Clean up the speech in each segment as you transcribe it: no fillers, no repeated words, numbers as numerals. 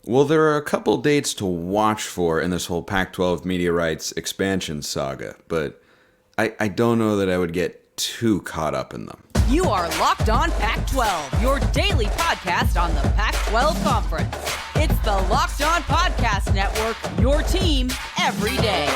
Well, there are a couple dates to watch for in this whole Pac-12 media rights expansion saga, but I don't know that I would get too caught up in them. You are Locked On Pac-12, your daily podcast on the Pac-12 Conference. It's the Locked On Podcast Network, your team every day.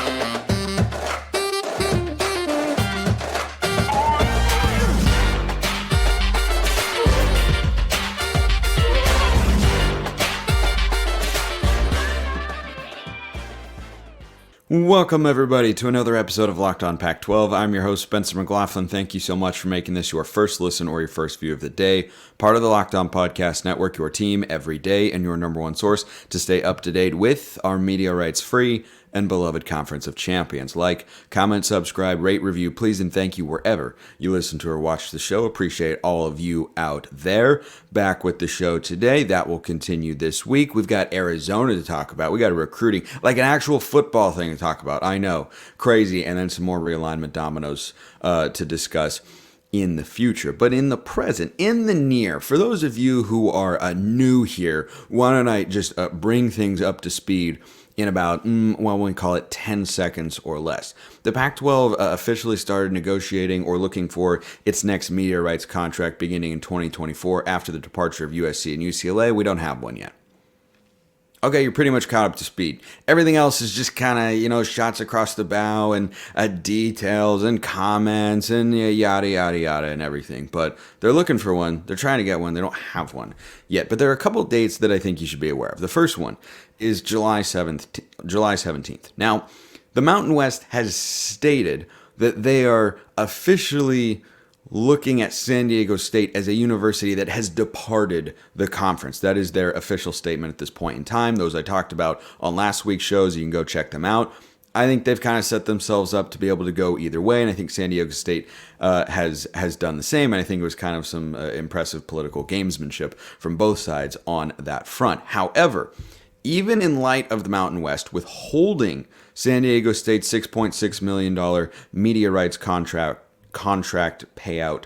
Welcome, everybody, to another episode of Locked On Pac-12. I'm your host, Spencer McLaughlin. Thank you so much for making this your first listen or your first view of the day. Part of the Locked On Podcast Network, your team every day, and your number one source to stay up to date with our media rights free and beloved Conference of Champions. Like, comment, subscribe, rate, review, please, and thank you wherever you listen to or watch the show. Appreciate all of you out there. Back with the show today. That will continue this week. We've got Arizona to talk about. We got a recruiting, like an actual football thing to talk about. I know, crazy. And then some more realignment dominoes to discuss in the future. But in the present, in the near, for those of you who are new here, why don't I just bring things up to speed in about, we call it 10 seconds or less. The Pac-12 officially started negotiating or looking for its next media rights contract beginning in 2024 after the departure of USC and UCLA. We don't have one yet. Okay, you're pretty much caught up to speed. Everything else is just kind of, shots across the bow and details and comments and yada, yada, yada and everything. But they're looking for one. They're trying to get one. They don't have one yet. But there are a couple dates that I think you should be aware of. The first one is July 17th. Now, the Mountain West has stated that they are officially looking at San Diego State as a university that has departed the conference. That is their official statement at this point in time. Those I talked about on last week's shows. You can go check them out. I think they've kind of set themselves up to be able to go either way, and I think San Diego State has done the same, and I think it was kind of some impressive political gamesmanship from both sides on that front. However, even in light of the Mountain West withholding San Diego State's $6.6 million media rights contract payout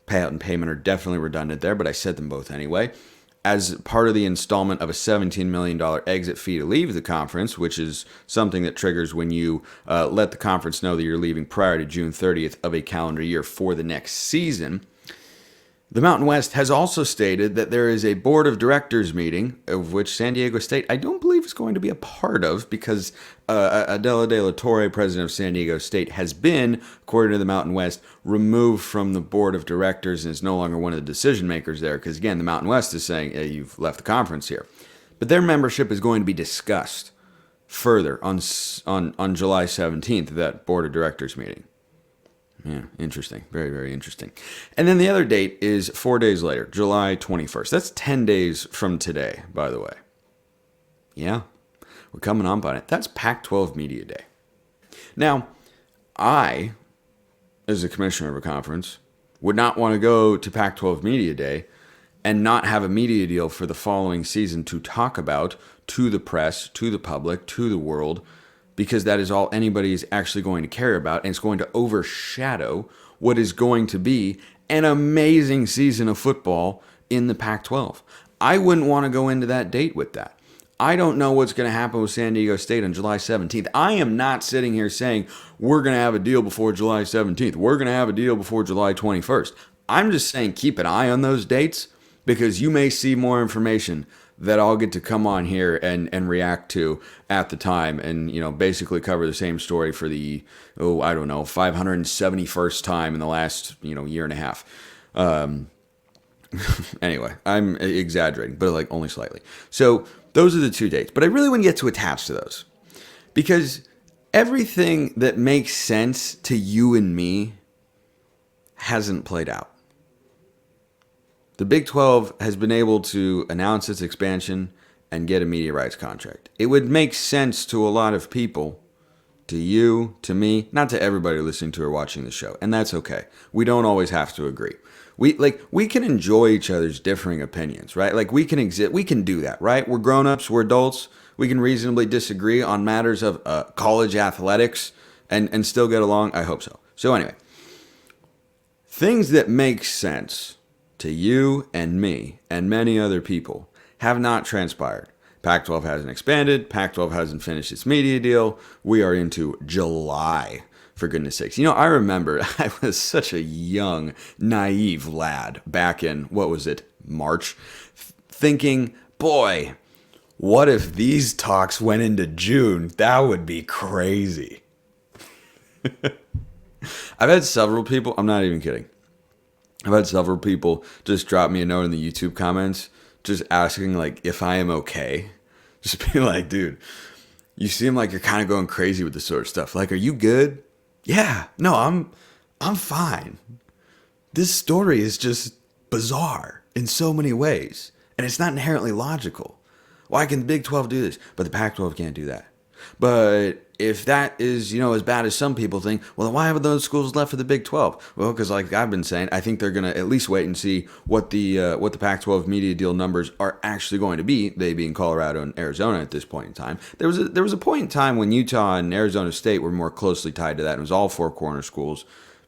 and payment are definitely redundant there, but I said them both anyway, as part of the installment of a $17 million exit fee to leave the conference, which is something that triggers when you let the conference know that you're leaving prior to June 30th of a calendar year for the next season. The Mountain West has also stated that there is a board of directors meeting, of which San Diego State, I don't believe, is going to be a part of, because Adela De La Torre, president of San Diego State, has been, according to the Mountain West, removed from the board of directors and is no longer one of the decision makers there, because, again, the Mountain West is saying, hey, you've left the conference here. But their membership is going to be discussed further on July 17th, that board of directors meeting. Yeah, interesting. Very, very interesting. And then the other date is 4 days later, July 21st. That's 10 days from today, by the way. Yeah, we're coming up on it. That's Pac-12 Media Day. Now, I, as a commissioner of a conference, would not want to go to Pac-12 Media Day and not have a media deal for the following season to talk about to the press, to the public, to the world, because that is all anybody is actually going to care about, and it's going to overshadow what is going to be an amazing season of football in the Pac-12. I wouldn't want to go into that date with that. I don't know what's going to happen with San Diego State on July 17th. I am not sitting here saying we're going to have a deal before July 17th. We're going to have a deal before July 21st. I'm just saying keep an eye on those dates, because you may see more information that I'll get to come on here and react to at the time, and basically cover the same story for the 571st time in the last year and a half. Anyway, I'm exaggerating, but only slightly. So those are the two dates, but I really wouldn't get too attached to those, because everything that makes sense to you and me hasn't played out. The Big 12 has been able to announce its expansion and get a media rights contract. It would make sense to a lot of people, to you, to me, not to everybody listening to or watching the show, and that's okay. We don't always have to agree. We can enjoy each other's differing opinions, right? We can do that, right? We're grown-ups, we're adults. We can reasonably disagree on matters of college athletics and still get along. I hope so. So anyway, things that make sense to you and me and many other people have not transpired. Pac-12 hasn't expanded. Pac-12 hasn't finished its media deal. We are into July, for goodness sakes. I remember I was such a young, naive lad back in, March, thinking, boy, what if these talks went into June? That would be crazy. I've had several people, I'm not even kidding. I've had several people just drop me a note in the YouTube comments just asking if I am okay. Just being like, dude, you seem like you're kind of going crazy with this sort of stuff. Are you good? Yeah, no, I'm fine. This story is just bizarre in so many ways, and it's not inherently logical. Why can the Big 12 do this, but the Pac-12 can't do that? But if that is, as bad as some people think, well, then why haven't those schools left for the Big 12? Well, because like I've been saying, I think they're going to at least wait and see what the Pac-12 media deal numbers are actually going to be, they being Colorado and Arizona at this point in time. There was a point in time when Utah and Arizona State were more closely tied to that. It was all four corner schools.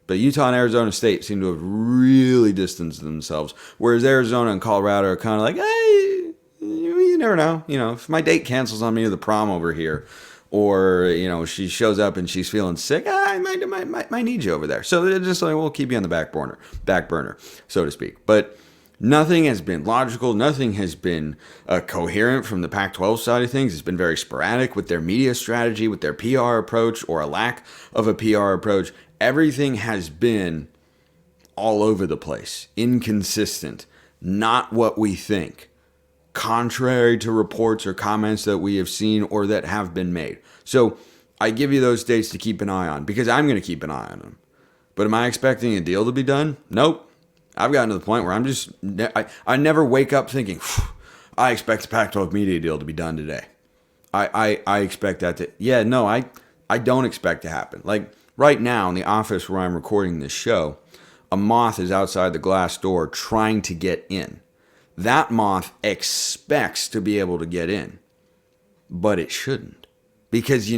But Utah and Arizona State seem to have really distanced themselves, whereas Arizona and Colorado are kind of like, hey, you never know. If my date cancels on me to the prom over here, or, she shows up and she's feeling sick, I might need you over there. So they're just like, we'll keep you on the back burner, so to speak. But nothing has been logical. Nothing has been coherent from the Pac-12 side of things. It's been very sporadic with their media strategy, with their PR approach, or a lack of a PR approach. Everything has been all over the place, inconsistent, not what we think, contrary to reports or comments that we have seen or that have been made. So I give you those dates to keep an eye on, because I'm going to keep an eye on them. But am I expecting a deal to be done? Nope. I've gotten to the point where I never wake up thinking, I expect the Pac-12 media deal to be done today. I expect that to, I don't expect to happen. Right now in the office where I'm recording this show, a moth is outside the glass door trying to get in. That moth expects to be able to get in, but it shouldn't, because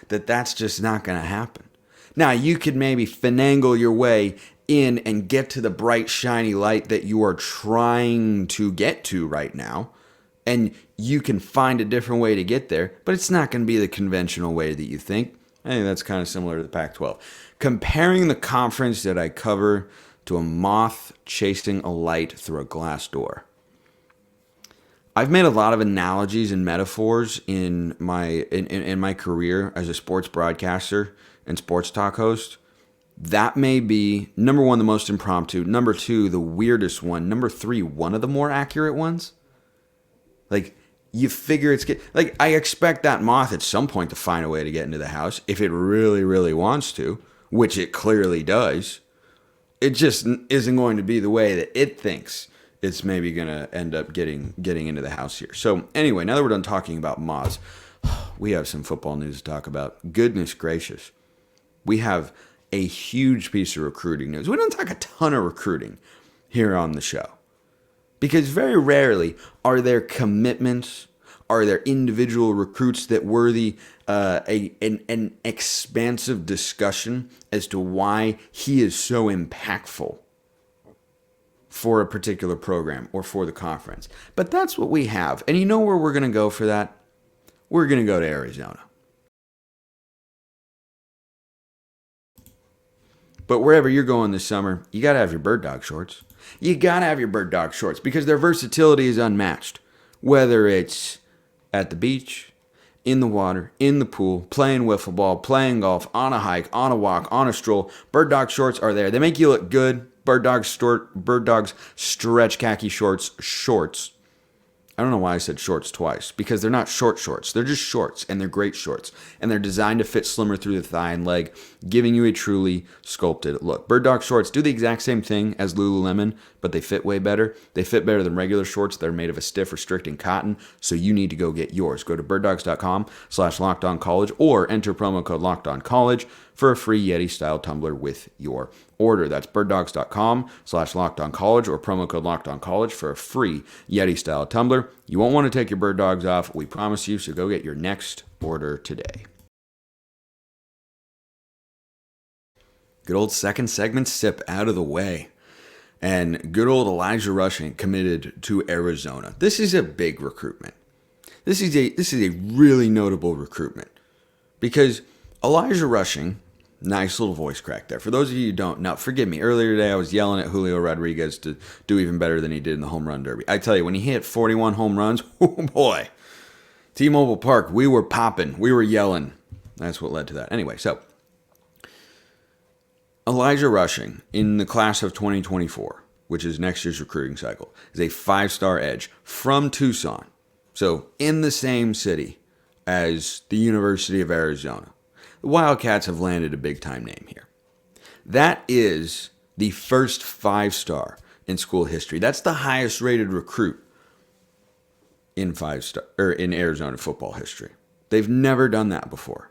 that's just not going to happen. Now, you could maybe finagle your way in and get to the bright, shiny light that you are trying to get to right now, and you can find a different way to get there, but it's not going to be the conventional way that you think. I think that's kind of similar to the Pac-12. Comparing the conference that I cover to a moth chasing a light through a glass door. I've made a lot of analogies and metaphors in my career as a sports broadcaster and sports talk host. That may be, number one, the most impromptu. Number two, the weirdest one. Number three, one of the more accurate ones. You figure I expect that moth at some point to find a way to get into the house if it really, really wants to, which it clearly does. It just isn't going to be the way that it thinks it's maybe going to end up getting into the house here. So anyway, now that we're done talking about moths, we have some football news to talk about. Goodness gracious. We have a huge piece of recruiting news. We don't talk a ton of recruiting here on the show, because very rarely are there commitments, are there individual recruits that worthy an expansive discussion as to why he is so impactful for a particular program or for the conference. But that's what we have. And you know where we're going to go for that? We're going to go to Arizona. But wherever you're going this summer, you got to have your bird dog shorts. You got to have your bird dog shorts because their versatility is unmatched. Whether it's at the beach, in the water, in the pool, playing wiffle ball, playing golf, on a hike, on a walk, on a stroll, bird dog shorts are there. They make you look good. Bird Dogs stretch khaki shorts. I don't know why I said shorts twice, because they're not short shorts. They're just shorts, and they're great shorts. And they're designed to fit slimmer through the thigh and leg, giving you a truly sculpted look. Bird Dog shorts do the exact same thing as Lululemon, but they fit way better. They fit better than regular shorts that are made of a stiff, restricting cotton, so you need to go get yours. Go to birddogs.com/LockedOnCollege or enter promo code LockedOnCollege for a free Yeti-style tumbler with your order. That's birddogs.com/LockedOnCollege or promo code LockedOnCollege for a free Yeti-style tumbler. You won't want to take your bird dogs off, we promise you, so go get your next order today. Good old second segment sip out of the way. And good old Elijah Rushing committed to Arizona. This is a big recruitment. This is a really notable recruitment because Elijah Rushing, nice little voice crack there. For those of you who don't know, forgive me. Earlier today, I was yelling at Julio Rodriguez to do even better than he did in the home run derby. I tell you, when he hit 41 home runs, oh boy, T-Mobile Park, we were popping, we were yelling. That's what led to that. Anyway, so Elijah Rushing in the class of 2024, which is next year's recruiting cycle, is a 5-star edge from Tucson. So in the same city as the University of Arizona. The Wildcats have landed a big-time name here. That is the first 5-star in school history. That's the highest-rated recruit in in Arizona football history. They've never done that before.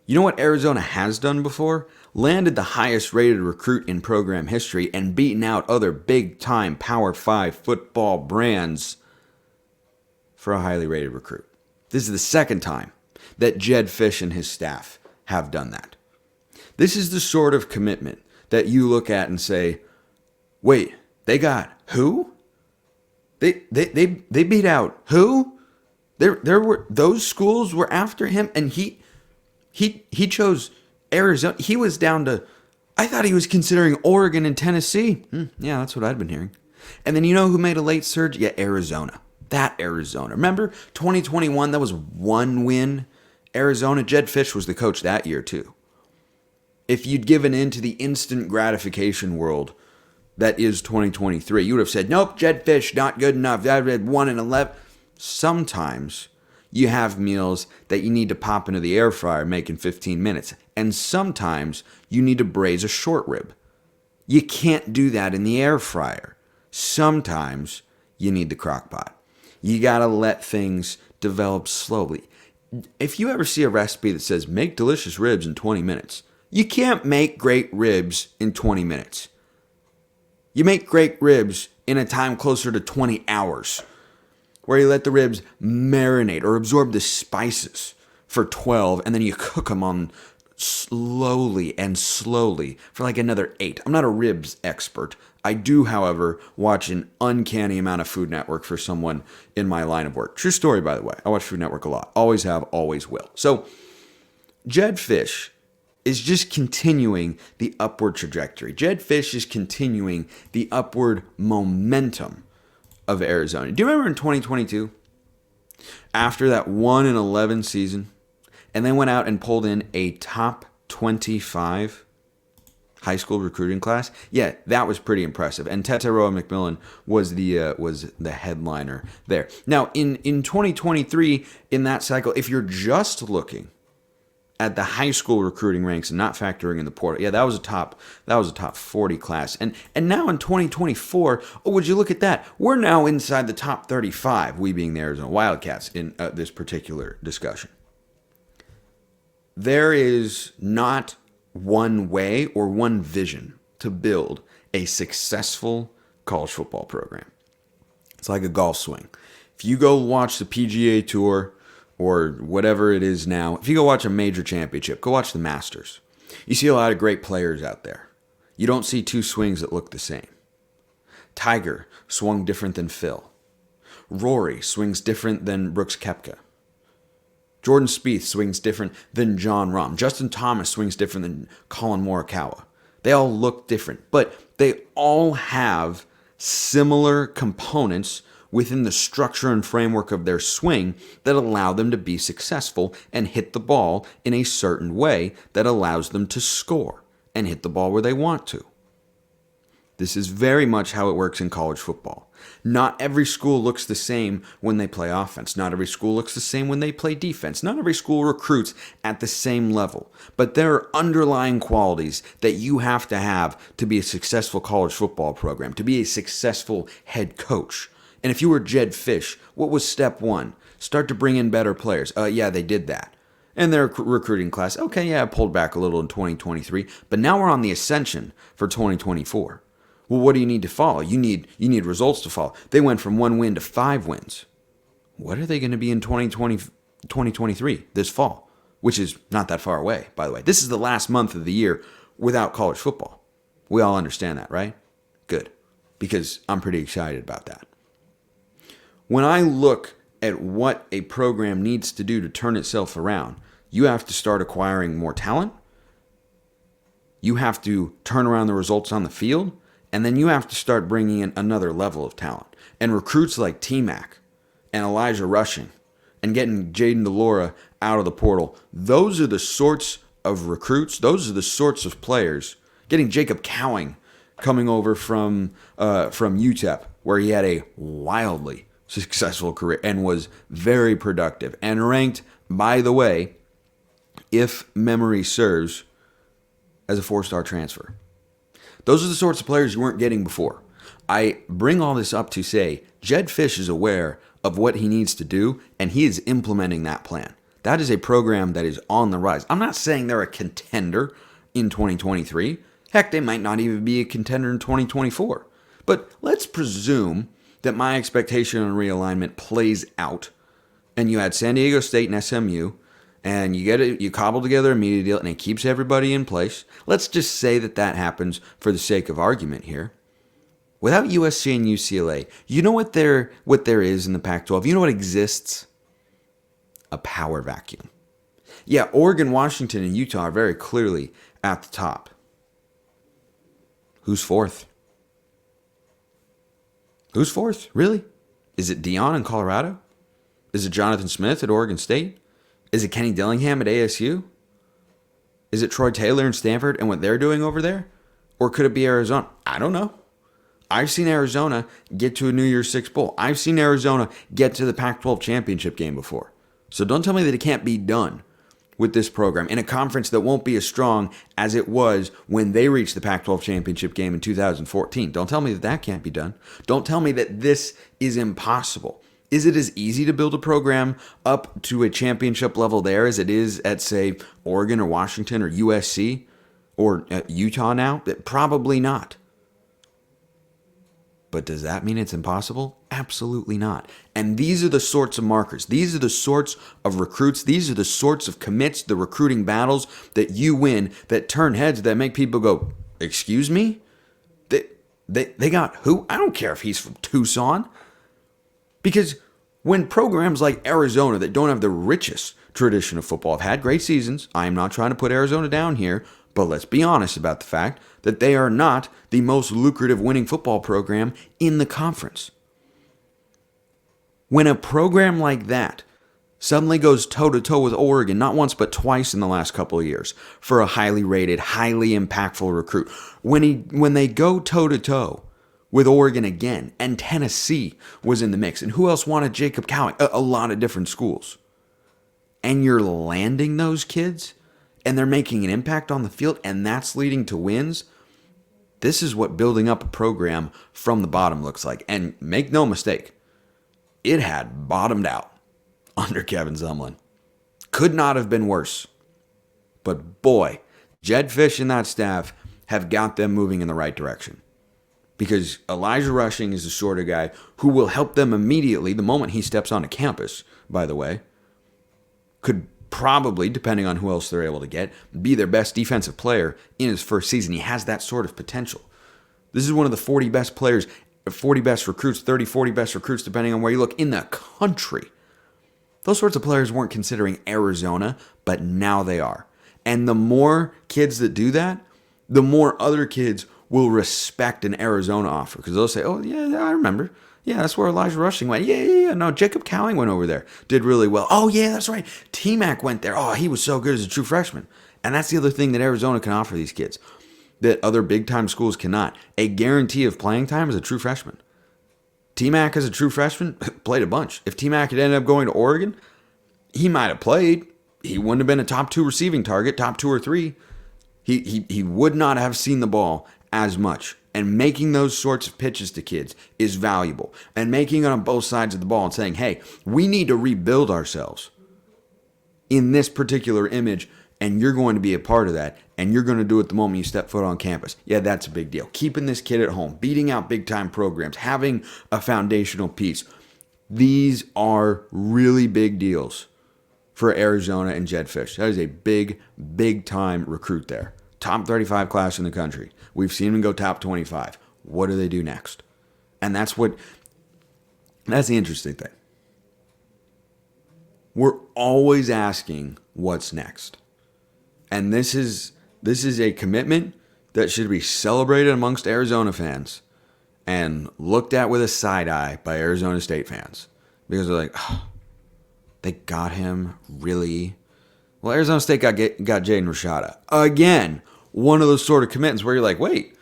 You know what Arizona has done before? Landed the highest-rated recruit in program history and beaten out other big-time Power 5 football brands for a highly rated recruit. This is the second time that Jedd Fisch and his staff have done that. This is the sort of commitment that you look at and say, wait, they got who? They beat out who? There were those schools were after him, and he chose Arizona. He was down to, I thought he was considering Oregon and Tennessee. Yeah, that's what I'd been hearing. And then you know who made a late surge? Yeah, Arizona. That Arizona. Remember 2021, that was one win. Arizona, Jedd Fisch was the coach that year too. If you'd given in to the instant gratification world that is 2023, you would have said, nope, Jedd Fisch, not good enough. I read 1-11. Sometimes you have meals that you need to pop into the air fryer, make in 15 minutes. And sometimes you need to braise a short rib. You can't do that in the air fryer. Sometimes you need the crock pot. You got to let things develop slowly. If you ever see a recipe that says make delicious ribs in 20 minutes, you can't make great ribs in 20 minutes. You make great ribs in a time closer to 20 hours, where you let the ribs marinate or absorb the spices for 12, and then you cook them on slowly for like another 8. I'm not a ribs expert. I do, however, watch an uncanny amount of Food Network for someone in my line of work. True story, by the way. I watch Food Network a lot. Always have, always will. So, Jedd Fisch is just continuing the upward trajectory. Jedd Fisch is continuing the upward momentum of Arizona. Do you remember in 2022, after that 1-11 season, and they went out and pulled in a top 25 high school recruiting class? Yeah, that was pretty impressive. And Tetairoa McMillan was the headliner there. Now, in 2023, in that cycle, if you're just looking at the high school recruiting ranks and not factoring in the portal, yeah, that was a top 40 class. And now in 2024, oh, would you look at that? We're now inside the top 35, we being the Arizona Wildcats in this particular discussion. There is not one way or one vision to build a successful college football program. It's like a golf swing. If you go watch the PGA Tour or whatever it is now, if you go watch a major championship, go watch the Masters. You see a lot of great players out there. You don't see two swings that look the same. Tiger swung different than Phil. Rory swings different than Brooks Koepka. Jordan Spieth swings different than Jon Rahm. Justin Thomas swings different than Colin Morikawa. They all look different, but they all have similar components within the structure and framework of their swing that allow them to be successful and hit the ball in a certain way that allows them to score and hit the ball where they want to. This is very much how it works in college football. Not every school looks the same when they play offense. Not every school looks the same when they play defense. Not every school recruits at the same level. But there are underlying qualities that you have to be a successful college football program, to be a successful head coach. And if you were Jedd Fisch, what was step one? Start to bring in better players. Yeah, they did that. And their recruiting class, okay, yeah, pulled back a little in 2023, but now we're on the ascension for 2024. Well, what do you need to follow? You need results to follow. They went from 1 win to 5 wins. What are they going to be in 2023, this fall? Which is not that far away, by the way. This is the last month of the year without college football. We all understand that, right? because I'm pretty excited about that. When I look at what a program needs to do to turn itself around, you have to start acquiring more talent. You have to turn around the results on the field. And then you have to start bringing in another level of talent. And recruits like T-Mac and Elijah Rushing and getting Jaden DeLora out of the portal, those are the sorts of recruits, those are the sorts of players. Getting Jacob Cowing coming over from UTEP, where he had a wildly successful career and was very productive and ranked, by the way, if memory serves, as a 4-star transfer. Those are the sorts of players you weren't getting before. I bring all this up to say Jedd Fisch is aware of what he needs to do, and he is implementing that plan. That is a program that is on the rise. I'm not saying they're a contender in 2023. Heck, they might not even be a contender in 2024. But let's presume that my expectation on realignment plays out, and you had San Diego State and SMU, and you cobble together a media deal, and it keeps everybody in place. Let's just say that happens for the sake of argument here. Without USC and UCLA, you know what there is in the Pac-12? You know what exists? A power vacuum. Yeah, Oregon, Washington, and Utah are very clearly at the top. Who's fourth? Who's fourth? Really? Is it Dion in Colorado? Is it Jonathan Smith at Oregon State? Is it Kenny Dillingham at ASU? Is it Troy Taylor in Stanford and what they're doing over there? Or could it be Arizona? I don't know. I've seen Arizona get to a New Year's Six Bowl. I've seen Arizona get to the Pac-12 championship game before. So don't tell me that it can't be done with this program in a conference that won't be as strong as it was when they reached the Pac-12 championship game in 2014. Don't tell me that can't be done. Don't tell me that this is impossible. Is it as easy to build a program up to a championship level there as it is at, say, Oregon or Washington or USC or Utah now? Probably not. But does that mean it's impossible? Absolutely not. And these are the sorts of markers. These are the sorts of recruits. These are the sorts of commits, the recruiting battles that you win that turn heads, that make people go, excuse me? They got who? I don't care if he's from Tucson. Because when programs like Arizona that don't have the richest tradition of football have had great seasons, I am not trying to put Arizona down here, but let's be honest about the fact that they are not the most lucrative winning football program in the conference. When a program like that suddenly goes toe-to-toe with Oregon, not once but twice in the last couple of years, for a highly rated, highly impactful recruit, when they go toe-to-toe with Oregon again, and Tennessee was in the mix, and who else wanted Jacob Cowing? A lot of different schools. And you're landing those kids, and they're making an impact on the field, and that's leading to wins. This is what building up a program from the bottom looks like. And make no mistake, it had bottomed out under Kevin Sumlin. Could not have been worse. But boy, Jedd Fisch and that staff have got them moving in the right direction. Because Elijah Rushing is the sort of guy who will help them immediately the moment he steps onto campus, by the way. Could probably, depending on who else they're able to get, be their best defensive player in his first season. He has that sort of potential. This is one of the 40 best players, 40 best recruits, 30, 40 best recruits, depending on where you look, in the country. Those sorts of players weren't considering Arizona, but now they are. And the more kids that do that, the more other kids will respect an Arizona offer. Because they'll say, oh, yeah, I remember. Yeah, that's where Elijah Rushing went. Yeah. No, Jacob Cowing went over there. Did really well. Oh, yeah, that's right. T-Mac went there. Oh, he was so good as a true freshman. And that's the other thing that Arizona can offer these kids that other big-time schools cannot. A guarantee of playing time as a true freshman. T-Mac as a true freshman played a bunch. If T-Mac had ended up going to Oregon, he might have played. He wouldn't have been a top 2 receiving target, top 2 or 3. He would not have seen the ball as much. And making those sorts of pitches to kids is valuable. And making it on both sides of the ball and saying, hey, we need to rebuild ourselves in this particular image, and you're going to be a part of that, and you're going to do it the moment you step foot on campus. Yeah, that's a big deal. Keeping this kid at home, beating out big-time programs, having a foundational piece. These are really big deals for Arizona and Jedd Fisch. That is a big-time recruit there. Top 35 class in the country. We've seen him go top 25. What do they do next? And that's the interesting thing. We're always asking what's next. And this is a commitment that should be celebrated amongst Arizona fans and looked at with a side eye by Arizona State fans. Because they're like, oh, they got him? Really? Well, Arizona State got Jaden Rashada. Again, one of those sort of commitments where you're like, wait,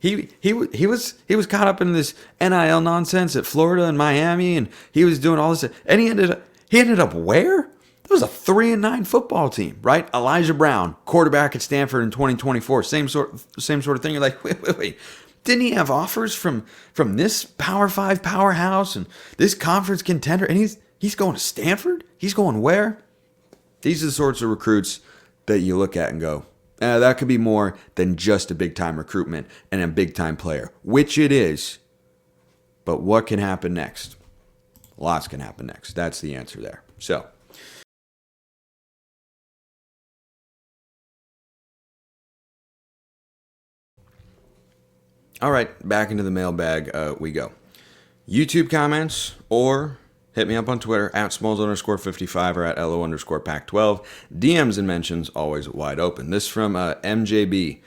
he was caught up in this NIL nonsense at Florida and Miami, and he was doing all this, and he ended up where? It was a 3-9 football team, right? Elijah Brown, quarterback at Stanford in 2024, same sort of thing. You're like, wait. Didn't he have offers from this Power 5 powerhouse and this conference contender? And he's going to Stanford? He's going where? These are the sorts of recruits that you look at and go, that could be more than just a big-time recruitment and a big-time player, which it is. But what can happen next? Lots can happen next. That's the answer there. So, all right, back into the mailbag we go. YouTube comments or hit me up on Twitter at Smalls_55 or at LO_Pac-12. DMs and mentions always wide open. This from MJB.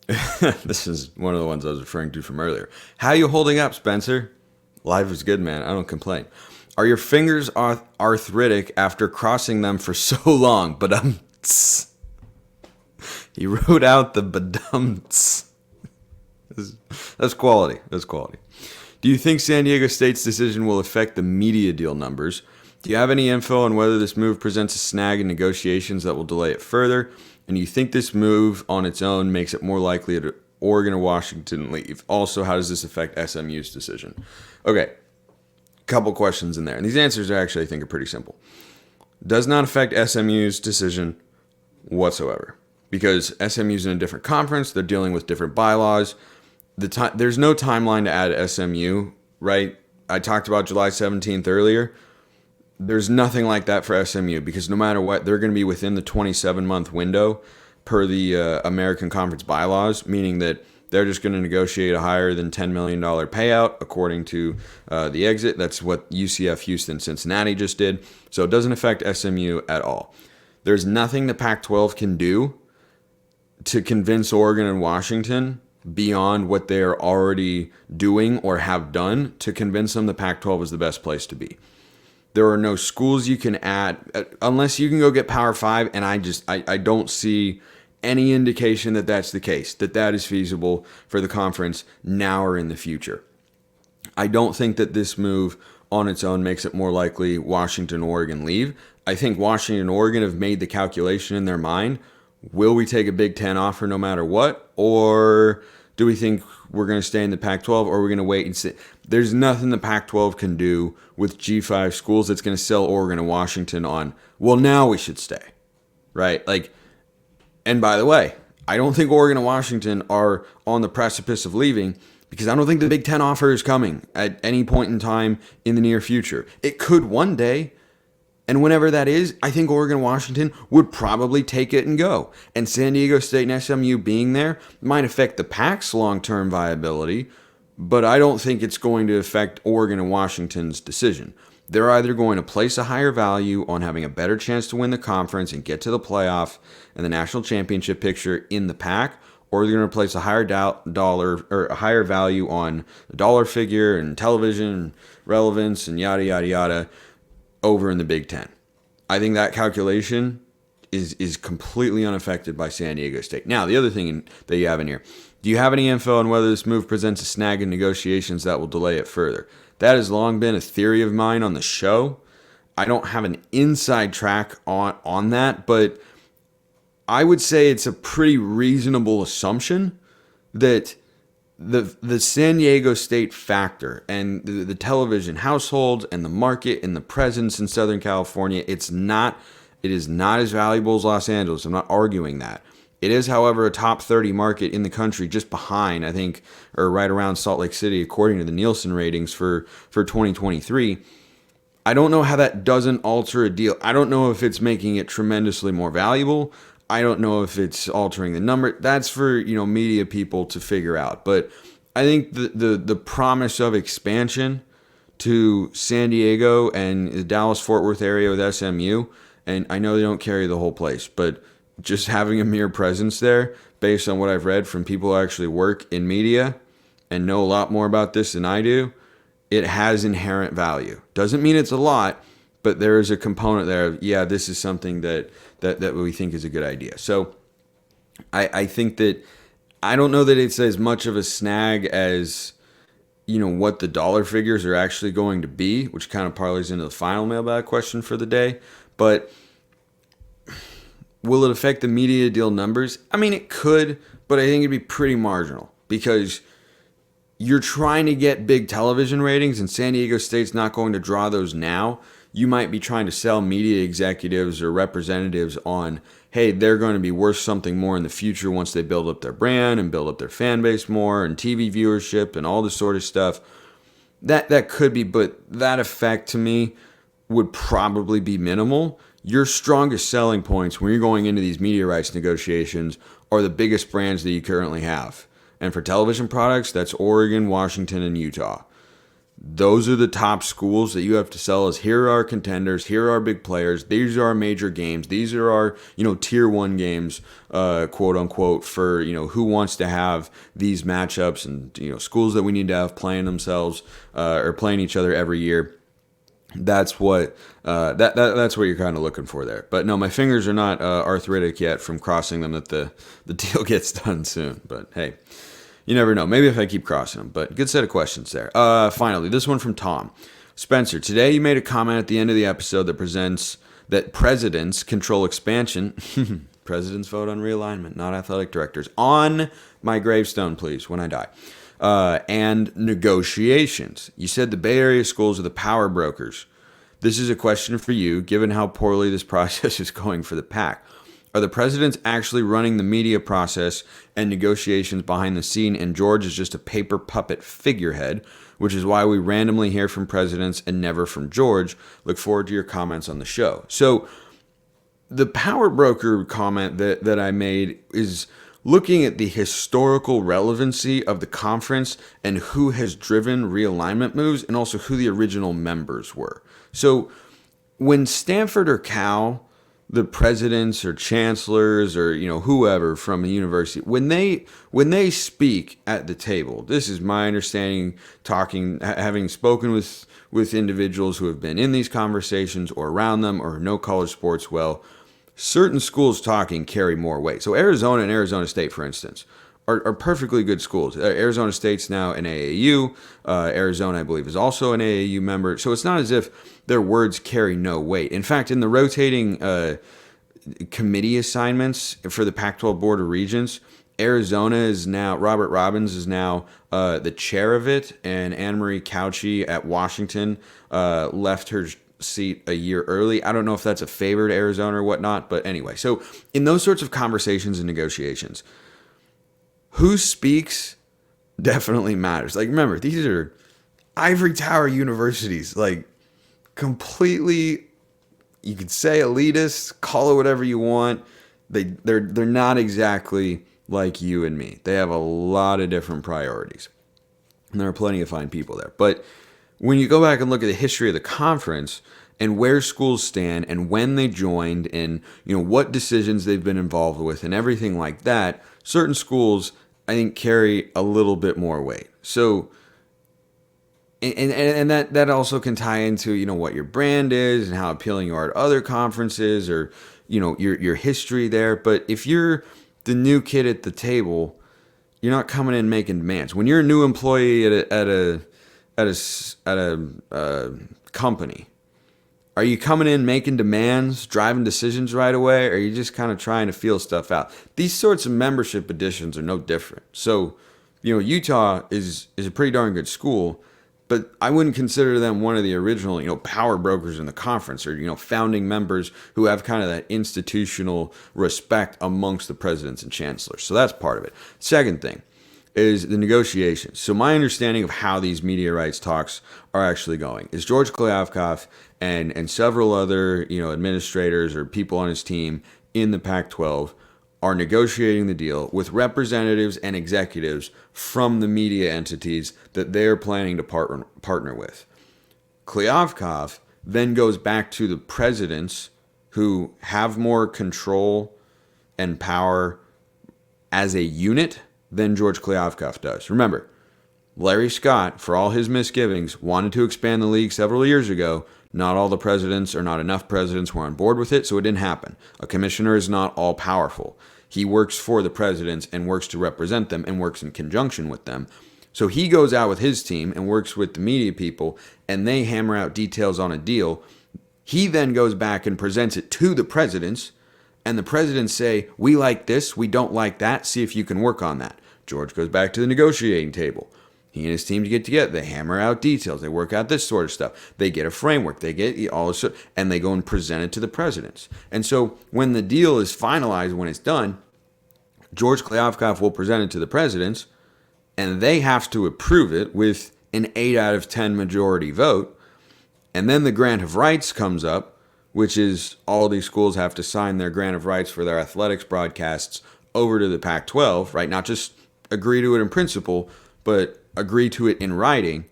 This is one of the ones I was referring to from earlier. How you holding up, Spencer? Life is good, man. I don't complain. Are your fingers arthritic after crossing them for so long? Badumts. He wrote out the badumts. That's quality. That's quality. Do you think San Diego State's decision will affect the media deal numbers? Do you have any info on whether this move presents a snag in negotiations that will delay it further? And do you think this move on its own makes it more likely that Oregon or Washington leave? Also, how does this affect SMU's decision? Okay, couple questions in there. And these answers are actually, I think, are pretty simple. Does not affect SMU's decision whatsoever. Because SMU's in a different conference. They're dealing with different bylaws. There's no timeline to add SMU, right? I talked about July 17th earlier. There's nothing like that for SMU because no matter what, they're going to be within the 27-month window per the American Conference bylaws, meaning that they're just going to negotiate a higher than $10 million payout according to the exit. That's what UCF, Houston, Cincinnati just did. So it doesn't affect SMU at all. There's nothing the Pac-12 can do to convince Oregon and Washington beyond what they're already doing or have done to convince them the Pac-12 is the best place to be. There are no schools you can add unless you can go get Power 5, and I don't see any indication that that's the case, that is feasible for the conference now or in the future. I don't think that this move on its own makes it more likely Washington, Oregon leave. I think Washington and Oregon have made the calculation in their mind. Will we take a Big Ten offer no matter what? Or do we think we're going to stay in the Pac-12 or are we going to wait and see? There's nothing the Pac-12 can do with G5 schools that's going to sell Oregon and Washington on, well, now we should stay, right? And by the way, I don't think Oregon and Washington are on the precipice of leaving because I don't think the Big Ten offer is coming at any point in time in the near future. It could one day. And whenever that is, I think Oregon and Washington would probably take it and go. And San Diego State and SMU being there might affect the Pac's long-term viability, but I don't think it's going to affect Oregon and Washington's decision. They're either going to place a higher value on having a better chance to win the conference and get to the playoff and the national championship picture in the Pac, or they're going to place a higher dollar or a higher value on the dollar figure and television and relevance and yada, yada, yada, over in the Big Ten. I think that calculation is completely unaffected by San Diego State. Now, the other thing that you have in here, do you have any info on whether this move presents a snag in negotiations that will delay it further? That has long been a theory of mine on the show. I don't have an inside track on that, but I would say it's a pretty reasonable assumption that the San Diego State factor and the television household and the market and the presence in Southern California, it is not as valuable as Los Angeles. I'm not arguing that. It is, however, a top 30 market in the country, just behind, I think, or right around Salt Lake City, according to the Nielsen ratings for 2023. I don't know how that doesn't alter a deal. I don't know if it's making it tremendously more valuable. I don't know if it's altering the number. That's for, media people to figure out. But I think the promise of expansion to San Diego and the Dallas-Fort Worth area with SMU, and I know they don't carry the whole place, but just having a mere presence there, based on what I've read from people who actually work in media and know a lot more about this than I do, it has inherent value. Doesn't mean it's a lot, but there is a component there of, yeah, this is something that we think is a good idea. So I think that, I don't know that it's as much of a snag as, what the dollar figures are actually going to be, which kind of parlays into the final mailbag question for the day. But will it affect the media deal numbers? I mean, it could, but I think it'd be pretty marginal because you're trying to get big television ratings and San Diego State's not going to draw those now. You might be trying to sell media executives or representatives on, hey, they're going to be worth something more in the future once they build up their brand and build up their fan base more and TV viewership and all this sort of stuff. That could be, but that effect to me would probably be minimal. Your strongest selling points when you're going into these media rights negotiations are the biggest brands that you currently have. And for television products, that's Oregon, Washington, and Utah. Those are the top schools that you have to sell as, here are our contenders, here are our big players, these are our major games, these are our, tier one games, quote unquote, for, who wants to have these matchups and, schools that we need to have playing themselves, or playing each other every year. That's what that's what you're kind of looking for there. But no, my fingers are not arthritic yet from crossing them that the deal gets done soon. But hey, you never know. Maybe if I keep crossing them. But good set of questions there. Finally, this one from Tom. Spencer, today you made a comment at the end of the episode that presidents control expansion. Presidents vote on realignment, not athletic directors. On my gravestone, please, when I die. And negotiations. You said the Bay Area schools are the power brokers. This is a question for you, given how poorly this process is going for the Pac. Are the presidents actually running the media process and negotiations behind the scene, and George is just a paper puppet figurehead, which is why we randomly hear from presidents and never from George? Look forward to your comments on the show. So the power broker comment that I made is looking at the historical relevancy of the conference and who has driven realignment moves and also who the original members were. So when Stanford or Cal, the presidents or chancellors or whoever from a university, when they speak at the table, this is my understanding, having spoken with individuals who have been in these conversations or around them or know college sports well, certain schools talking carry more weight. So Arizona and Arizona State, for instance, are perfectly good schools. Arizona State's now an AAU. Arizona, I believe, is also an AAU member. So it's not as if their words carry no weight. In fact, in the rotating committee assignments for the Pac-12 Board of Regents, Arizona is now, Robert Robbins is now the chair of it, and Anne Marie Cauchi at Washington left her seat a year early. I don't know if that's a favor to Arizona or whatnot, but anyway. So in those sorts of conversations and negotiations, who speaks definitely matters. Like, remember, these are ivory tower universities, like completely, you could say elitist, call it whatever you want. They're not exactly like you and me. They have a lot of different priorities. And there are plenty of fine people there. But when you go back and look at the history of the conference and where schools stand and when they joined and what decisions they've been involved with and everything like that, certain schools, I think, carry a little bit more weight. So, and that also can tie into what your brand is and how appealing you are to other conferences or your history there. But if you're the new kid at the table, you're not coming in making demands. When you're a new employee at a company, are you coming in making demands, driving decisions right away, or are you just kind of trying to feel stuff out? These sorts of membership additions are no different. So, Utah is a pretty darn good school, but I wouldn't consider them one of the original, power brokers in the conference or, founding members who have kind of that institutional respect amongst the presidents and chancellors. So that's part of it. Second thing is the negotiations. So my understanding of how these media rights talks are actually going is George Kliavkoff and several other, administrators or people on his team in the Pac-12 are negotiating the deal with representatives and executives from the media entities that they're planning to partner with. Kliavkoff then goes back to the presidents who have more control and power as a unit than George Kliavkoff does. Remember, Larry Scott, for all his misgivings, wanted to expand the league several years ago. Not all the presidents or not enough presidents were on board with it, so it didn't happen. A commissioner is not all powerful. He works for the presidents and works to represent them and works in conjunction with them. So he goes out with his team and works with the media people, and they hammer out details on a deal. He then goes back and presents it to the presidents, and the presidents say, we like this, we don't like that, see if you can work on that. George goes back to the negotiating table. He and his team get together. They hammer out details. They work out this sort of stuff. They get a framework. They get all this, and they go and present it to the presidents. And so when the deal is finalized, when it's done, George Kliavkoff will present it to the presidents, and they have to approve it with an 8 out of 10 majority vote. And then the grant of rights comes up, which is all these schools have to sign their grant of rights for their athletics broadcasts over to the Pac-12, right? Not just agree to it in principle, but agree to it in writing.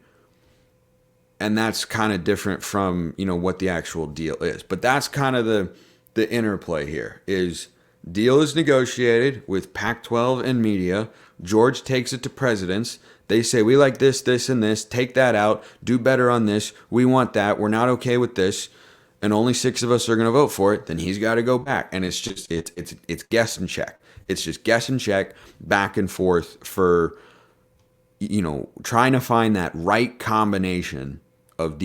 And that's kind of different from, what the actual deal is. But that's kind of the interplay here is deal is negotiated with Pac-12 and media. George takes it to presidents. They say, we like this, this, and this. Take that out. Do better on this. We want that. We're not okay with this. And only 6 of us are going to vote for it. Then he's got to go back. And it's just, it's guess and check. It's just guess and check back and forth for, trying to find that right combination of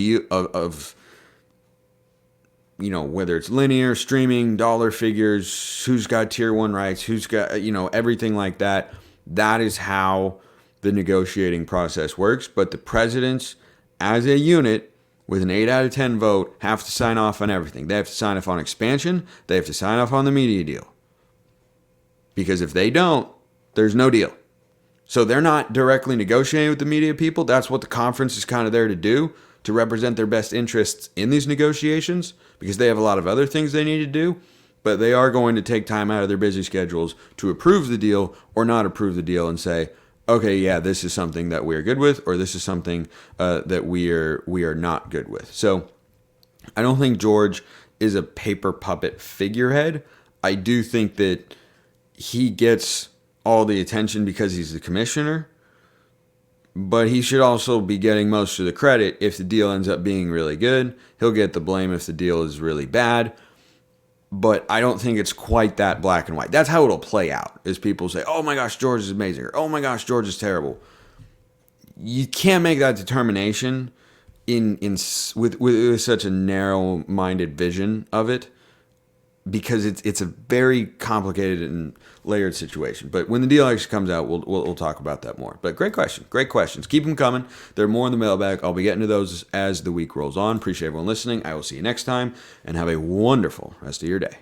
whether it's linear, streaming, dollar figures, who's got tier 1 rights, who's got, everything like that. That is how the negotiating process works. But the presidents, as a unit, with an 8 out of 10 vote, have to sign off on everything. They have to sign off on expansion. They have to sign off on the media deal. Because if they don't, there's no deal. So they're not directly negotiating with the media people. That's what the conference is kind of there to do, to represent their best interests in these negotiations, because they have a lot of other things they need to do. But they are going to take time out of their busy schedules to approve the deal or not approve the deal and say, okay, yeah, this is something that we're good with, or this is something that we are not good with. So I don't think George is a paper puppet figurehead. I do think that he gets all the attention because he's the commissioner, but he should also be getting most of the credit if the deal ends up being really good. He'll get the blame if the deal is really bad, but I don't think it's quite that black and white. That's how it'll play out, is people say, oh my gosh, George is amazing, or oh my gosh, George is terrible. You can't make that determination with such a narrow-minded vision of it, because it's a very complicated and layered situation. But when the deal actually comes out, we'll talk about that more. But great questions. Keep them coming. There are more in the mailbag. I'll be getting to those as the week rolls on. Appreciate everyone listening. I will see you next time, and have a wonderful rest of your day.